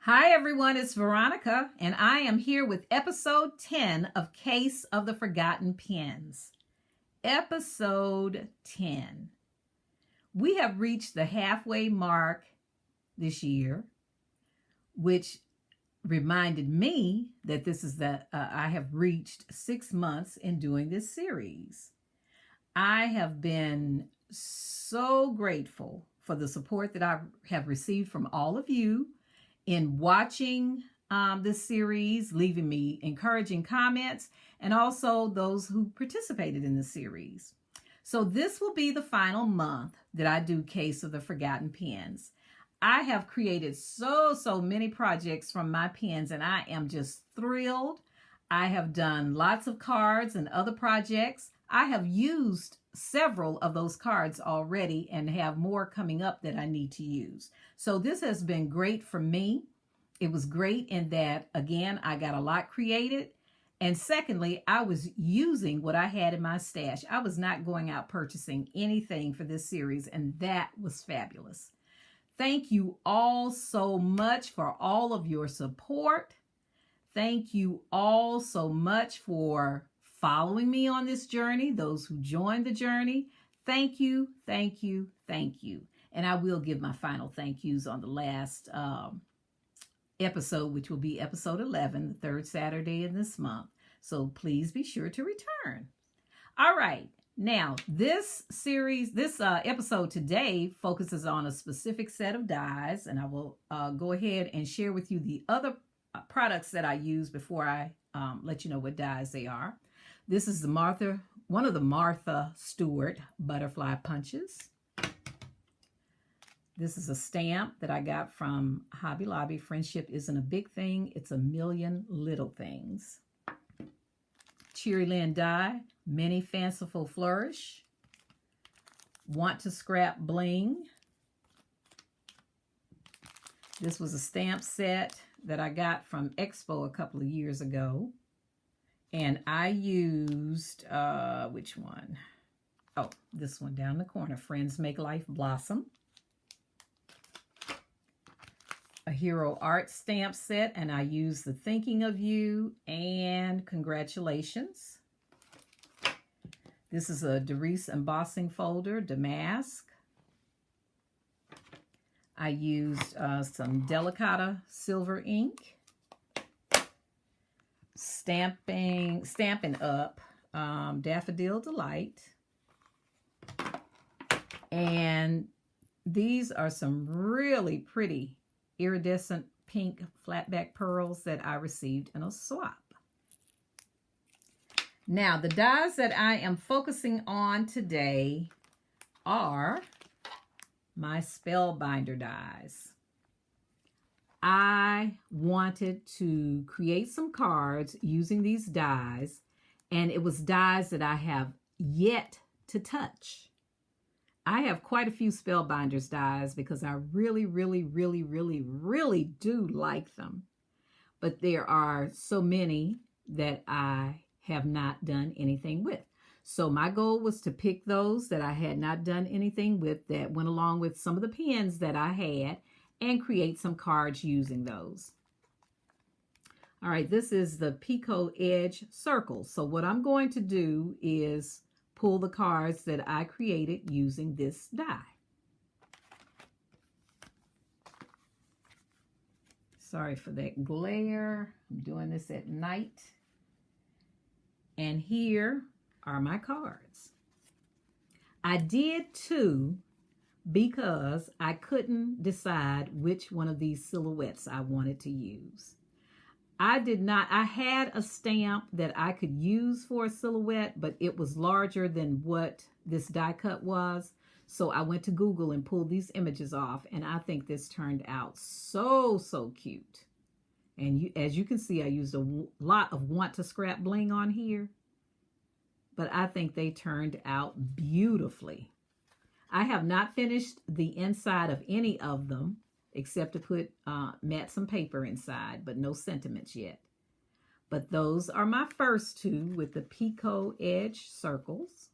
Hi everyone, it's Veronica, and I am here with episode 10 of Case of the Forgotten Pens. Episode 10. We have reached the halfway mark this year, which reminded me that this is I have reached 6 months in doing this series. I have been so grateful for the support that I have received from all of you in watching this series, leaving me encouraging comments, and also those who participated in the series. So this will be the final month that I do Case of the Forgotten Pens. I have created so many projects from my pens, and I am just thrilled. I have done lots of cards and other projects. I have used several of those cards already and have more coming up that I need to use. So this has been great for me. It was great in that, again, I got a lot created. And secondly, I was using what I had in my stash. I was not going out purchasing anything for this series, and that was fabulous. Thank you all so much for all of your support. Thank you all so much for following me on this journey, those who joined the journey. Thank you, thank you, thank you. And I will give my final thank yous on the last episode, which will be episode 11, the third Saturday in this month. So please be sure to return. All right. Now, this episode today focuses on a specific set of dies, and I will go ahead and share with you the other products that I use before I let you know what dies they are. This is one of the Martha Stewart butterfly punches. This is a stamp that I got from Hobby Lobby. Friendship isn't a big thing, it's a million little things. Cheery Lynn die, Many Fanciful Flourish. Want to Scrap Bling. This was a stamp set that I got from Expo a couple of years ago. And I used, which one? Oh, this one down the corner. Friends Make Life Blossom. A Hero Art stamp set, and I used the Thinking of You and Congratulations. This is a Doris embossing folder, Damask. I used some Delicata silver ink. Stamping Up Daffodil Delight. And these are some really pretty iridescent pink flatback pearls that I received in a swap. Now, the dies that I am focusing on today are my Spellbinder dies. I wanted to create some cards using these dies, and it was dies that I have yet to touch. I have quite a few Spellbinders dies because I really do like them. But there are so many that I have not done anything with. So my goal was to pick those that I had not done anything with that went along with some of the pens that I had and create some cards using those. All right, this is the Picot Edge Circle. So what I'm going to do is pull the cards that I created using this die. Sorry for that glare. I'm doing this at night. And here are my cards. I did two because I couldn't decide which one of these silhouettes I wanted to use. I had a stamp that I could use for a silhouette, but it was larger than what this die cut was. So I went to Google and pulled these images off, and I think this turned out so cute. And as you can see, I used a lot of Want to Scrap Bling on here, but I think they turned out beautifully. I have not finished the inside of any of them, except to put mat some paper inside, but no sentiments yet. But those are my first two with the Picot Edge circles.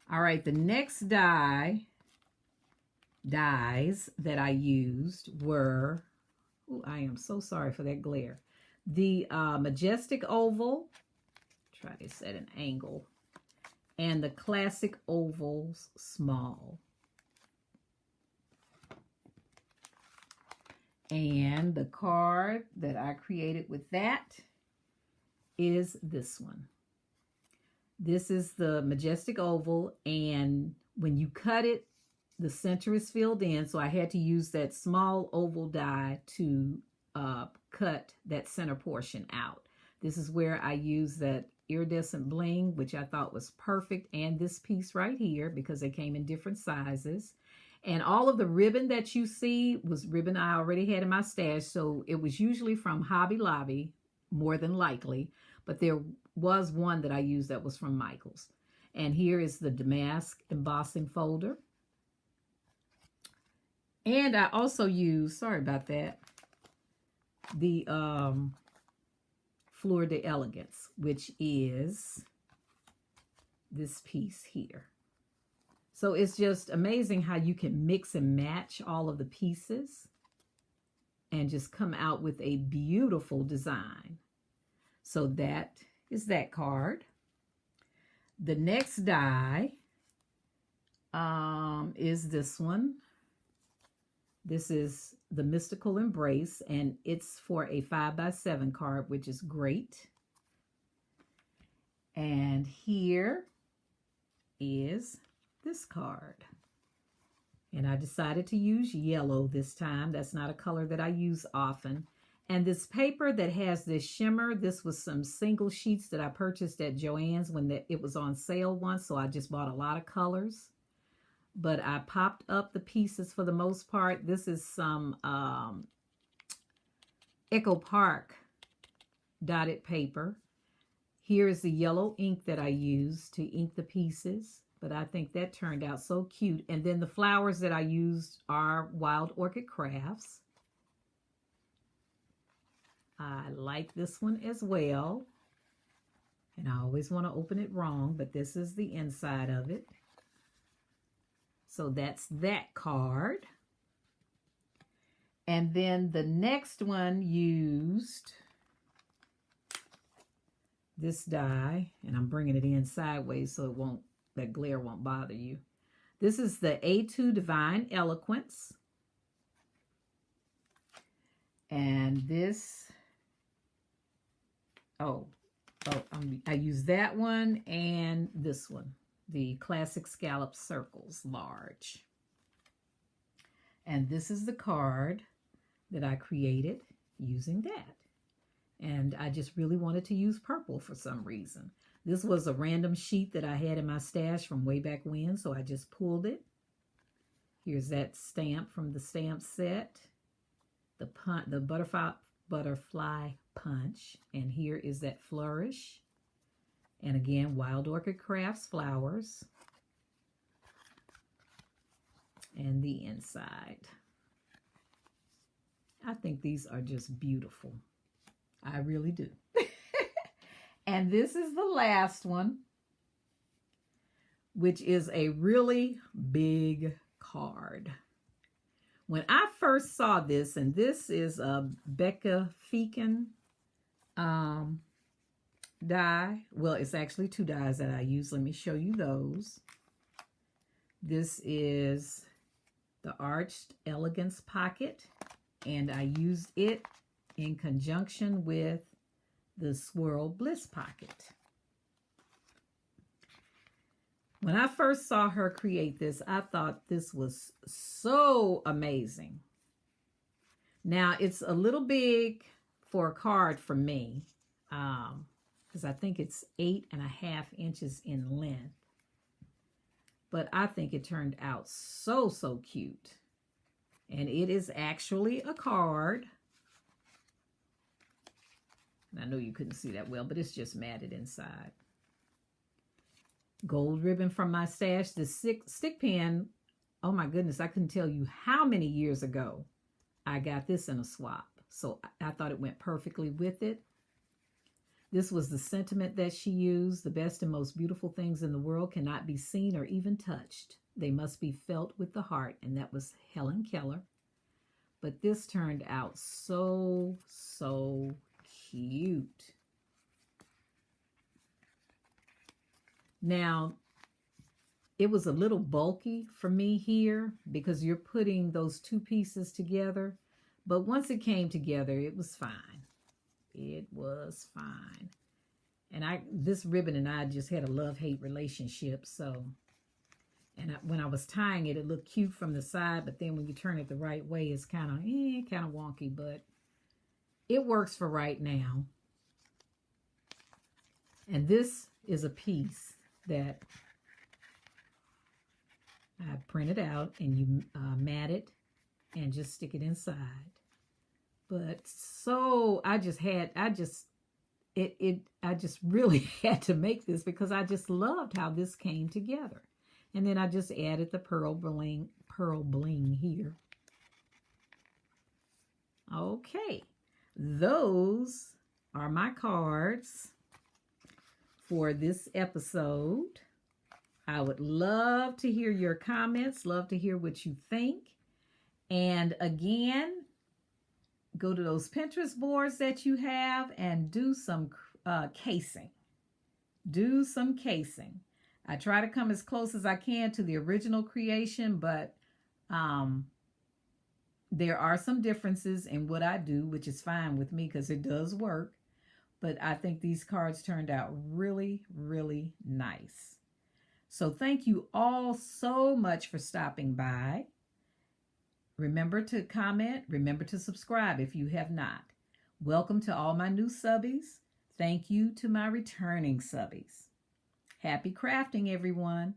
All right, the next die dies that I used were, oh, I am so sorry for that glare. The Majestic Oval, try this at an angle, and the Classic Ovals Small. And the card that I created with that is this one. This is the Majestic Oval, and when you cut it, the center is filled in, so I had to use that small oval die to cut that center portion out. This is where I used that iridescent bling, which I thought was perfect, and this piece right here, because they came in different sizes. And all of the ribbon that you see was ribbon I already had in my stash, so it was usually from Hobby Lobby, more than likely, but there was one that I used that was from Michael's. And here is the damask embossing folder. And I also used, sorry about that, the Fleur d'Elegance, which is this piece here. So it's just amazing how you can mix and match all of the pieces and just come out with a beautiful design. So that is that card. The next die is this one. This is the Mystical Embrace, and it's for a 5x7 card, which is great. And here is this card. And I decided to use yellow this time. That's not a color that I use often. And this paper that has this shimmer, this was some single sheets that I purchased at Joann's when it was on sale once, so I just bought a lot of colors. But I popped up the pieces for the most part. This is some Echo Park dotted paper. Here is the yellow ink that I used to ink the pieces. But I think that turned out so cute. And then the flowers that I used are Wild Orchid Crafts. I like this one as well. And I always want to open it wrong, but this is the inside of it. So that's that card. And then the next one used this die, and I'm bringing it in sideways so it won't, that glare won't bother you. This is the A2 Divine Eloquence. And this, I use that one and this one, the Classic Scallop Circles Large. And this is the card that I created using that. And I just really wanted to use purple for some reason. This was a random sheet that I had in my stash from way back when, so I just pulled it. Here's that stamp from the stamp set, the butterfly punch, and here is that flourish. And again, Wild Orchid Crafts flowers. And the inside. I think these are just beautiful. I really do. And this is the last one, which is a really big card. When I first saw this, and this is a Becca Feekin die. Well, it's actually two dies that I use. Let me show you those. This is the Arched Elegance Pocket, and I used it in conjunction with the Swirl Bliss Pocket. When I first saw her create this, I thought this was so amazing. Now, it's a little big for a card for me, because I think it's 8.5 inches in length. But I think it turned out so, so cute. And it is actually a card. I know you couldn't see that well, but it's just matted inside. Gold ribbon from my stash. The stick pin, oh my goodness, I couldn't tell you how many years ago I got this in a swap. So I thought it went perfectly with it. This was the sentiment that she used. The best and most beautiful things in the world cannot be seen or even touched. They must be felt with the heart, and that was Helen Keller. But this turned out so, so cute. Now, it was a little bulky for me here because you're putting those two pieces together. But once it came together, it was fine. It was fine. And this ribbon and I just had a love-hate relationship. So, when I was tying it, it looked cute from the side. But then when you turn it the right way, it's kind of wonky. But it works for right now. And this is a piece that I printed out, and you mat it and just stick it inside. But so I just really had to make this because I just loved how this came together. And then I just added the pearl bling here. Okay, those are my cards for this episode. I would love to hear your comments, love to hear what you think. And again, go to those Pinterest boards that you have and do some casing. Do some casing. I try to come as close as I can to the original creation, but there are some differences in what I do, which is fine with me because it does work. But I think these cards turned out really, really nice. So thank you all so much for stopping by. Remember to comment. Remember to subscribe if you have not. Welcome to all my new subbies. Thank you to my returning subbies. Happy crafting, everyone.